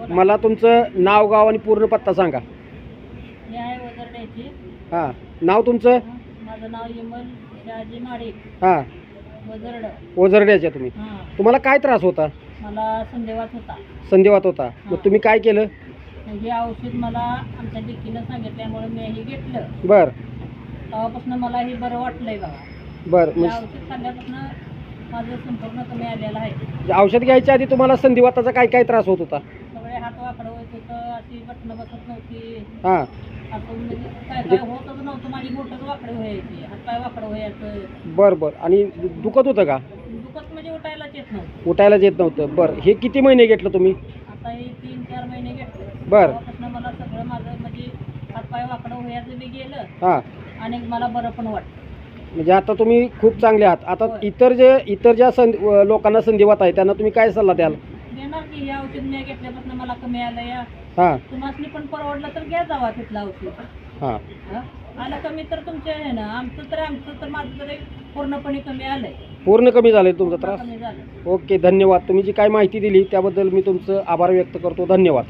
मला तुमचं नाव गाव आणि पूर्ण पत्ता सांगा. मी आहे वजरड्याची. हां, नाव तुमचं? माझं नाव विमल शहाजी माडे. हां, वजरड. ओझरड्याचे तुम्ही. हां, तुम्हाला काय त्रास होता? मला संदेवात होता. संधिवात होता. मग तुम्ही काय केलं? हे औषध मला आमच्या लेकीनं सांगितल्यामुळे मी हे घेतलं. बर तेव्हापासून मला हे बरं वाटलंय बघा. बर हे मग औषध खाल्ल्यापासून माझं संपूर्ण कमी आलेलं आहे. औषध घ्यायच्या आधी तुम्हाला संधिवाताचा काय काय त्रास होत होता? सगळे हात वाकडं होत होतं, अशी बटणं बसत नव्हती. हां, असं म्हणजे काय काय होतच नव्हतं. माझी बोटच वाकडे व्हायची, हातपाय वाकडं व्हायचं. बर बर. आणि दुखत होतं का? दुखत म्हणजे उठायलाच येत नव्हतं. उठायलाच येत नव्हतं. बरं, हे किती महिने घेतलं तुम्ही? आता हे 3-4 महिने घेतले. बर. तेव्हापासून मला सगळं माझं म्हणजे हातपाय वाकडं व्हायचं बी गेलं हां, आणि मला बरं पण वाटतं. म्हणजे आता तुम्ही खूप चांगले आहात. आता होय. इतर ज्या लोकांना संधिवात आहे त्यांना तुम्ही काय सल्ला द्याल? देणार की हे औषध मी घेतल्यापासून मला कमी आलं या. हां तुम्हाला पण परवडलं तर घ्या जावा तिथलं औषध. हां, हं? आलं कमी तर तुमच्या आहे ना, आमचं तर माझं तरी पूर्णपणे कमी आलंय. पूर्ण कमी झाले तुमचा त्रास? कमी झालं. ओके, धन्यवाद. तुम्ही जी काय माहिती दिली त्याबद्दल मी तुमचं आभार व्यक्त करतो. धन्यवाद.